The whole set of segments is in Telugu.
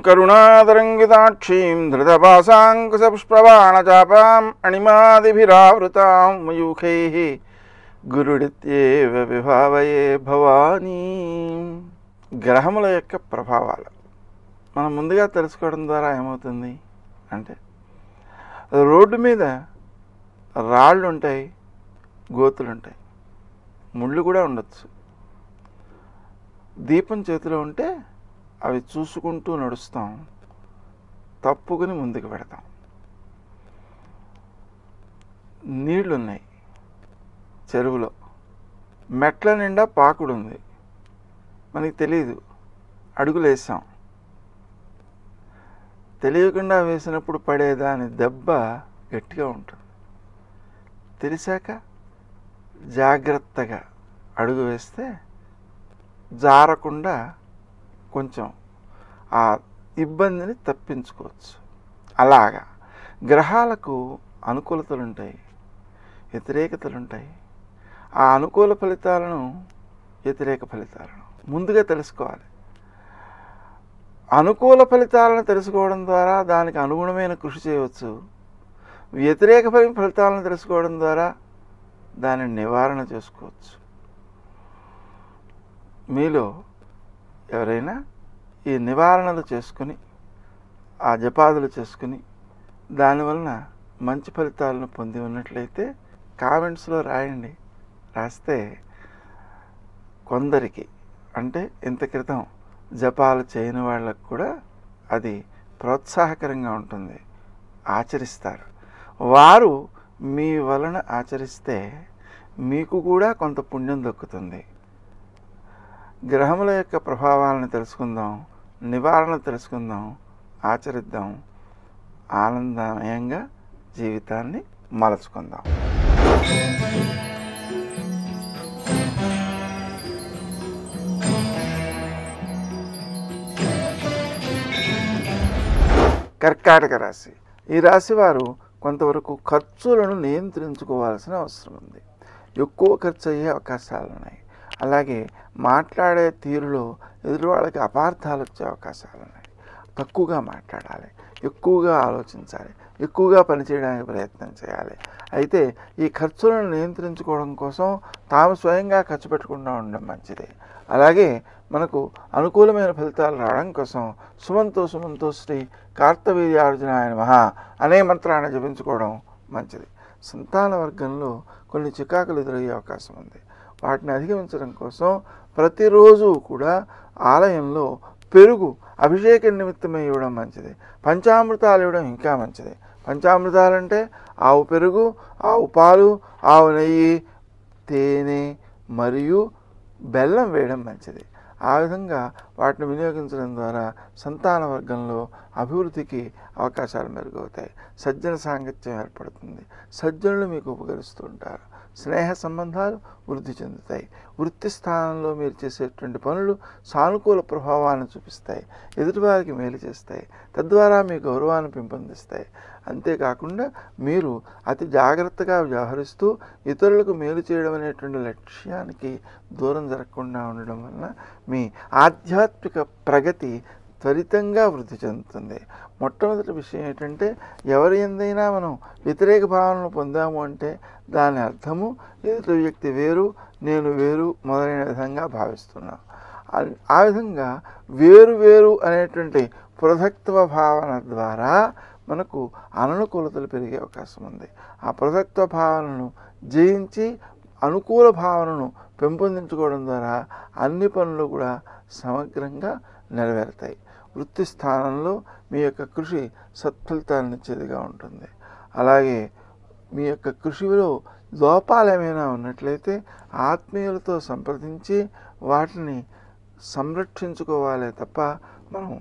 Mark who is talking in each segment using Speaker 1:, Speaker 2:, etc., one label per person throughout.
Speaker 1: కరుణాతరంగితాక్షీం ధృతపాశాంకుశపుష్పబాణచాపాం అణిమాదిభిరావృతాం మయూఖైః గురుడిత్యేవ విభావయే భవానీ. గ్రహముల యొక్క ప్రభావాలు మనం ముందుగా తెలుసుకోవడం ద్వారా ఏమవుతుంది అంటే, రోడ్డు మీద రాళ్ళు ఉంటాయి, గోతులు ఉంటాయి, ముళ్ళు కూడా ఉండొచ్చు. దీపం చేతిలో ఉంటే అవి చూసుకుంటూ నడుస్తాం, తప్పుకుని ముందుకు పెడతాం. నీళ్లున్నాయి చెరువులో, మెట్ల నిండా పాకుడు ఉంది, మనకి తెలియదు, అడుగులు వేసాం. తెలియకుండా వేసినప్పుడు పడేదాని దెబ్బ గట్టిగా ఉంటుంది. తెలిసాక జాగ్రత్తగా అడుగు వేస్తే జారకుండా కొంచెం ఆ ఇబ్బందిని తప్పించుకోవచ్చు. అలాగా గ్రహాలకు అనుకూలతలు ఉంటాయి, వ్యతిరేకతలు ఉంటాయి. ఆ అనుకూల ఫలితాలను, వ్యతిరేక ఫలితాలను ముందుగా తెలుసుకోవాలి. అనుకూల ఫలితాలను తెలుసుకోవడం ద్వారా దానికి అనుగుణమైన కృషి చేయవచ్చు. వ్యతిరేక ఫలితాలను తెలుసుకోవడం ద్వారా దానిని నివారణ చేసుకోవచ్చు. మీలో ఎవరైనా ఈ నివారణలు చేసుకుని, ఆ జపాదులు చేసుకుని దానివలన మంచి ఫలితాలను పొంది ఉన్నట్లయితే కామెంట్స్లో రాయండి. రాస్తే కొందరికి, అంటే ఇంత క్రితం జపాలు చేయని వాళ్ళకు కూడా అది ప్రోత్సాహకరంగా ఉంటుంది, ఆచరిస్తారు. వారు మీ వలన ఆచరిస్తే మీకు కూడా కొంత పుణ్యం దక్కుతుంది. గ్రహముల యొక్క ప్రభావాలను తెలుసుకుందాం, నివారణ తెలుసుకుందాం, ఆచరిద్దాం, ఆనందమయంగా జీవితాన్ని మలచుకుందాం. కర్కాటక రాశి. ఈ రాశి వారు కొంతవరకు ఖర్చులను నియంత్రించుకోవాల్సిన అవసరం ఉంది. ఎక్కువ ఖర్చు అయ్యే అవకాశాలు ఉన్నాయి. అలాగే మాట్లాడే తీరులో ఎదురు వాళ్ళకి అపార్థాలు వచ్చే అవకాశాలు ఉన్నాయి. తక్కువగా మాట్లాడాలి, ఎక్కువగా ఆలోచించాలి, ఎక్కువగా పనిచేయడానికి ప్రయత్నం చేయాలి. అయితే ఈ ఖర్చులను నియంత్రించుకోవడం కోసం తాము స్వయంగా ఖర్చు పెట్టకుండా ఉండడం మంచిది. అలాగే మనకు అనుకూలమైన ఫలితాలు రావడం కోసం సుమంతో శ్రీ కార్తవీర్యార్జునాయ నమః అనే మంత్రాన్ని జపించుకోవడం మంచిది. సంతాన వర్గంలో కొన్ని చికాకులు ఎదురయ్యే అవకాశం ఉంది. వాటిని అధిగమించడం కోసం ప్రతిరోజు కూడా ఆలయంలో పెరుగు అభిషేక నిమిత్తమై ఇవ్వడం మంచిది. పంచామృతాలు ఇవ్వడం ఇంకా మంచిది. పంచామృతాలంటే ఆవు పెరుగు, ఆవు పాలు, ఆవు నెయ్యి, తేనె మరియు బెల్లం వేయడం మంచిది. ఆ విధంగా వాటిని వినియోగించడం ద్వారా సంతాన వర్గంలో అభివృద్ధికి అవకాశాలు మెరుగవుతాయి. సజ్జన సాంగత్యం ఏర్పడుతుంది. సజ్జనులు మీకు ఉపకరిస్తూ ఉంటారు. స్నేహ సంబంధాలు వృద్ధి చెందుతాయి. వృత్తి స్థానంలో మీరు చేసేటువంటి పనులు సానుకూల ప్రభావాన్ని చూపిస్తాయి, ఎదుటివారికి మేలు చేస్తాయి, తద్వారా మీ గౌరవాన్ని పెంపొందిస్తాయి. అంతేకాకుండా మీరు అతి జాగ్రత్తగా వ్యవహరిస్తూ ఇతరులకు మేలు చేయడం అనేటువంటి లక్ష్యానికి దూరం జరగకుండా ఉండడం వలన మీ ఆధ్యాత్మిక ప్రగతి త్వరితంగా వృద్ధి చెందుతుంది. మొట్టమొదటి విషయం ఏంటంటే, ఎవరి ఎందైనా మనం వ్యతిరేక భావనను పొందాము అంటే దాని అర్థము ఎదుటి వ్యక్తి వేరు, నేను వేరు మొదలైన విధంగా భావిస్తున్నాం. ఆ విధంగా వేరు అనేటువంటి పృథక్త్వ భావన ద్వారా మనకు అననుకూలతలు పెరిగే అవకాశం ఉంది. ఆ పృథక్త్వ భావనను జయించి అనుకూల భావనను పెంపొందించుకోవడం ద్వారా అన్ని పనులు కూడా సమగ్రంగా నెరవేరుతాయి. వృత్తి స్థానంలో మీ యొక్క కృషి సత్ఫలితాలను ఇచ్చేదిగా ఉంటుంది. అలాగే మీ యొక్క కృషిలో లోపాలు ఏమైనా ఉన్నట్లయితే ఆత్మీయులతో సంప్రదించి వాటిని సంరక్షించుకోవాలి తప్ప మనం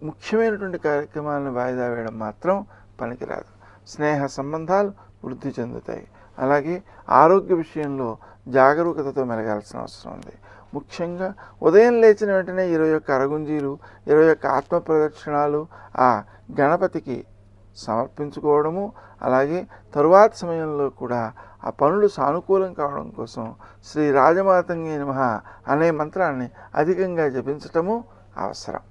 Speaker 1: ముఖ్యమైనటువంటి కార్యక్రమాలను వాయిదా వేయడం మాత్రం పనికిరాదు. స్నేహ సంబంధాలు వృద్ధి చెందుతాయి. అలాగే ఆరోగ్య విషయంలో జాగరూకతతో మెలగాల్సిన అవసరం ఉంది. ముఖ్యంగా ఉదయం లేచిన వెంటనే 21 అరగుంజీలు, 21 ఆత్మ ప్రదక్షిణాలు ఆ గణపతికి సమర్పించుకోవడము, అలాగే తరువాత సమయంలో కూడా ఆ పనులు సానుకూలం కావడం కోసం శ్రీ రాజమాతంగే నమః అనే మంత్రాన్ని అధికంగా జపించటము అవసరం.